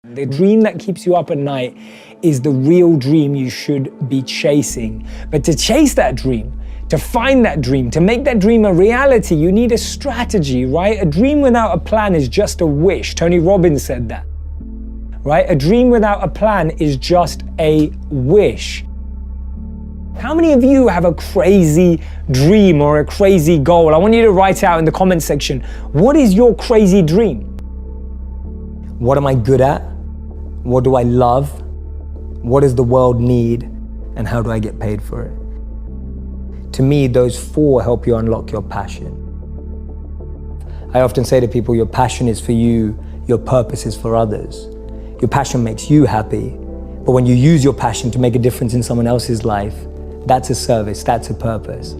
The dream that keeps you up at night is the real dream you should be chasing. But to chase that dream, to find that dream, to make that dream a reality, you need a strategy, right? A dream without a plan is just a wish. Tony Robbins said that, right? A dream without a plan is just a wish. How many of you have a crazy dream or a crazy goal? I want you to write out in the comment section, what is your crazy dream? What am I good at? What do I love? What does the world need? And how do I get paid for it? To me, those four help you unlock your passion. I often say to people, your passion is for you, your purpose is for others. Your passion makes you happy, but when you use your passion to make a difference in someone else's life, that's a service, that's a purpose.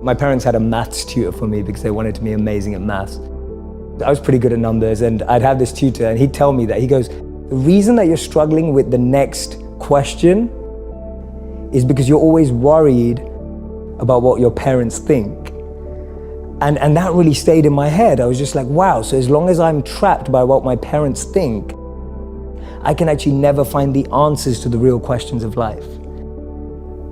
My parents had a maths tutor for me because they wanted to be amazing at maths. I was pretty good at numbers, and I'd have this tutor and he'd tell me that, he goes, the reason that you're struggling with the next question is because you're always worried about what your parents think. And that really stayed in my head. I was just like, wow, so as long as I'm trapped by what my parents think, I can actually never find the answers to the real questions of life.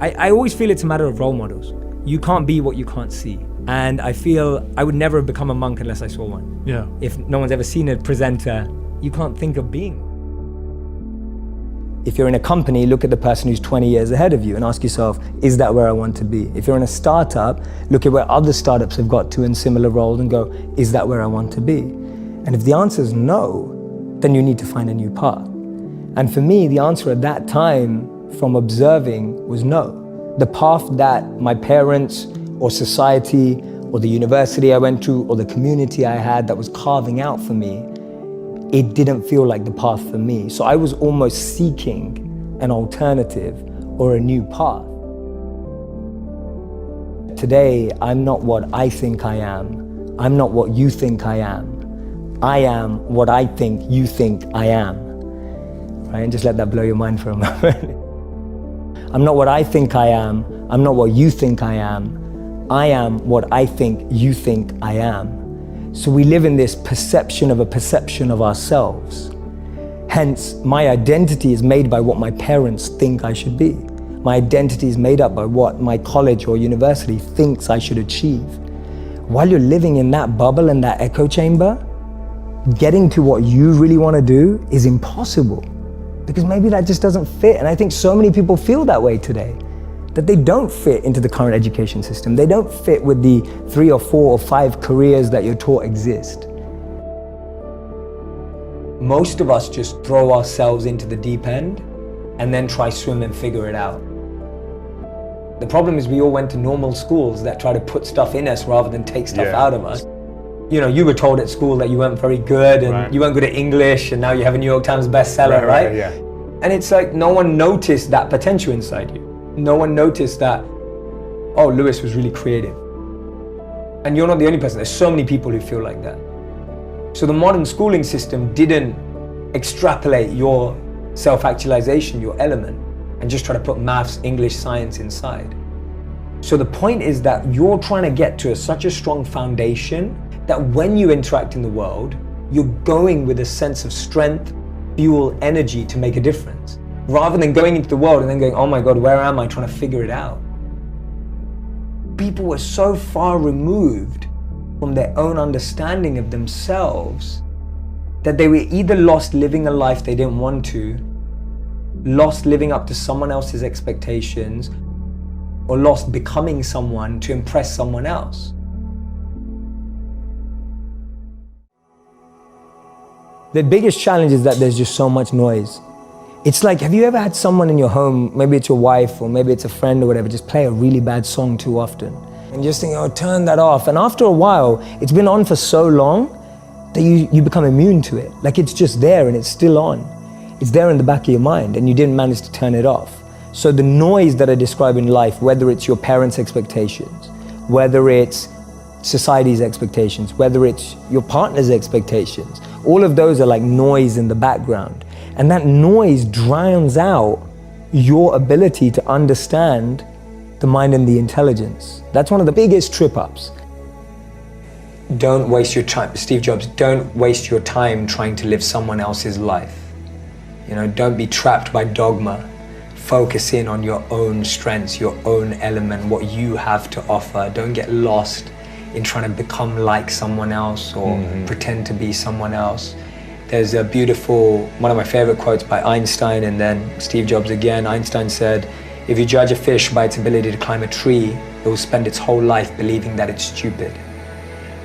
I always feel it's a matter of role models. You can't be what you can't see. And I feel I would never have become a monk unless I saw one. Yeah. If no one's ever seen a presenter, you can't think of being one. If you're in a company, look at the person who's 20 years ahead of you and ask yourself, is that where I want to be? If you're in a startup, look at where other startups have got to in similar roles and go, is that where I want to be? And if the answer is no, then you need to find a new path. And for me, the answer at that time from observing was no. The path that my parents or society or the university I went to or the community I had that was carving out for me, it didn't feel like the path for me. So I was almost seeking an alternative or a new path. Today, I'm not what I think I am. I'm not what you think I am. I am what I think you think I am. Right? And just let that blow your mind for a moment. I'm not what I think I am. I'm not what you think I am. I am what I think you think I am. So we live in this perception of a perception of ourselves. Hence, my identity is made by what my parents think I should be. My identity is made up by what my college or university thinks I should achieve. While you're living in that bubble and that echo chamber, getting to what you really want to do is impossible because maybe that just doesn't fit. And I think so many people feel that way today, that they don't fit into the current education system. They don't fit with the 3 or 4 or 5 careers that you're taught exist. Most of us just throw ourselves into the deep end and then try swim and figure it out. The problem is we all went to normal schools that try to put stuff in us rather than take stuff out of us. You know, you were told at school that you weren't very good and you weren't good at English, and now you have a New York Times bestseller, right? Yeah. And it's like no one noticed that potential inside you. No one noticed that, oh, Lewis was really creative. And you're not the only person. There's so many people who feel like that. So the modern schooling system didn't extrapolate your self-actualization, your element, and just try to put maths, English, science inside. So the point is that you're trying to get to such a strong foundation that when you interact in the world, you're going with a sense of strength, fuel, energy to make a difference. Rather than going into the world and then going, oh my God, where am I, trying to figure it out. People were so far removed from their own understanding of themselves that they were either lost living a life they didn't want to, lost living up to someone else's expectations, or lost becoming someone to impress someone else. The biggest challenge is that there's just so much noise. It's like, have you ever had someone in your home, maybe it's your wife or maybe it's a friend or whatever, just play a really bad song too often? And just think, oh, turn that off. And after a while, it's been on for so long that you become immune to it. Like it's just there and it's still on. It's there in the back of your mind and you didn't manage to turn it off. So the noise that I describe in life, whether it's your parents' expectations, whether it's society's expectations, whether it's your partner's expectations, all of those are like noise in the background. And that noise drowns out your ability to understand the mind and the intelligence. That's one of the biggest trip-ups. don't waste your time, Steve Jobs, don't waste your time trying to live someone else's life. You know, don't be trapped by dogma. Focus in on your own strengths, your own element, what you have to offer. Don't get lost in trying to become like someone else or pretend to be someone else. There's a beautiful, one of my favorite quotes by Einstein and then Steve Jobs again. Einstein said, if you judge a fish by its ability to climb a tree, it will spend its whole life believing that it's stupid.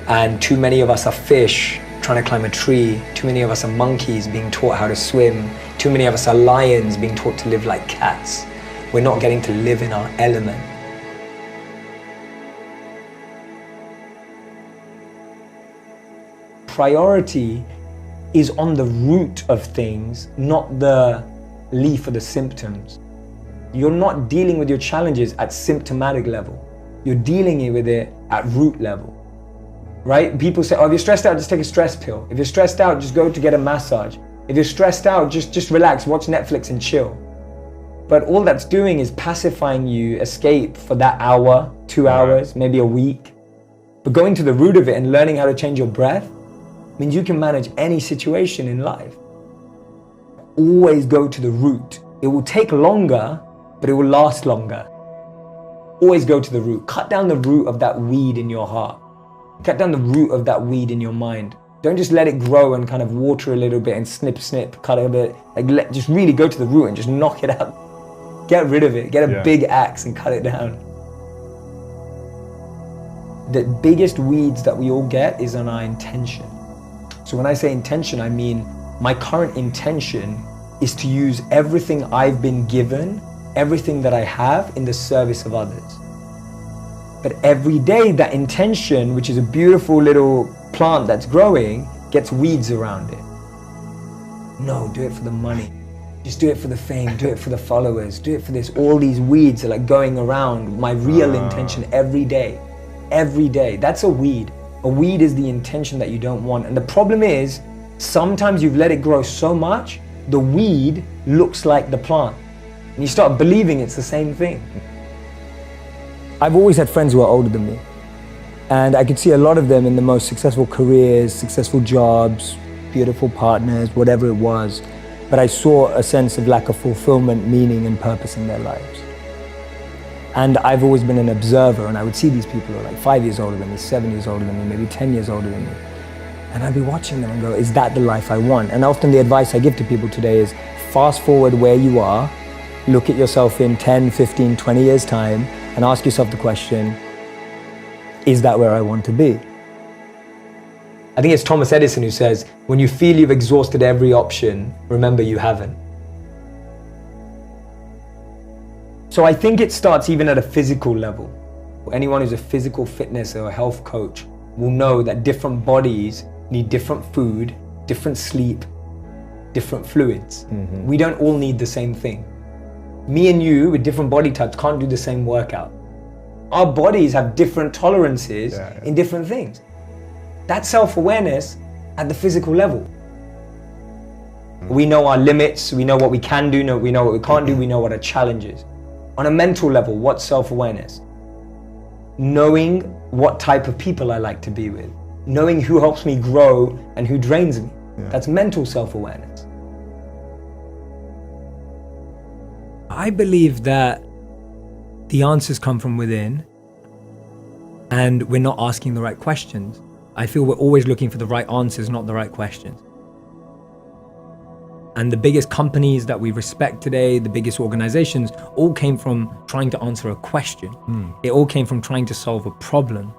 And too many of us are fish trying to climb a tree. Too many of us are monkeys being taught how to swim. Too many of us are lions being taught to live like cats. We're not getting to live in our element. Priority is on the root of things, not the leaf or the symptoms. You're not dealing with your challenges at symptomatic level. You're dealing with it at root level. Right? People say, oh, if you're stressed out, just take a stress pill. If you're stressed out, just go to get a massage. If you're stressed out, just relax, watch Netflix and chill. But all that's doing is pacifying you, escape for that hour, 2 hours, maybe a week. But going to the root of it and learning how to change your breath means you can manage any situation in life. Always go to the root. It will take longer, but it will last longer. Always go to the root. Cut down the root of that weed in your heart. Cut down the root of that weed in your mind. Don't just let it grow and kind of water a little bit and snip, cut it a bit. Like just really go to the root and just knock it out. Get rid of it. Get a big axe and cut it down. The biggest weeds that we all get is on our intention. So when I say intention, I mean my current intention is to use everything I've been given, everything that I have in the service of others. But every day that intention, which is a beautiful little plant that's growing, gets weeds around it. No, do it for the money. Just do it for the fame, do it for the followers, do it for this. All these weeds are like going around my real intention every day. Every day. That's a weed. A weed is the intention that you don't want. And the problem is, sometimes you've let it grow so much, the weed looks like the plant. And you start believing it's the same thing. I've always had friends who are older than me. And I could see a lot of them in the most successful careers, successful jobs, beautiful partners, whatever it was. But I saw a sense of lack of fulfillment, meaning, and purpose in their lives. And I've always been an observer, and I would see these people who are like 5 years older than me, 7 years older than me, maybe 10 years older than me. And I'd be watching them and go, is that the life I want? And often the advice I give to people today is fast forward where you are, look at yourself in 10, 15, 20 years time, and ask yourself the question, is that where I want to be? I think it's Thomas Edison who says, when you feel you've exhausted every option, remember you haven't. So I think it starts even at a physical level. Anyone who's a physical fitness or a health coach will know that different bodies need different food, different sleep, different fluids. We don't all need the same thing. Me and you with different body types can't do the same workout. Our bodies have different tolerances in different things. That's self-awareness at the physical level. We know our limits, we know what we can do, we know what we can't do, we know what our challenge is. On a mental level, what's self-awareness? Knowing what type of people I like to be with. Knowing who helps me grow and who drains me. That's mental self-awareness. I believe that the answers come from within and we're not asking the right questions. I feel we're always looking for the right answers, not the right questions. And the biggest companies that we respect today, the biggest organizations, all came from trying to answer a question. It all came from trying to solve a problem.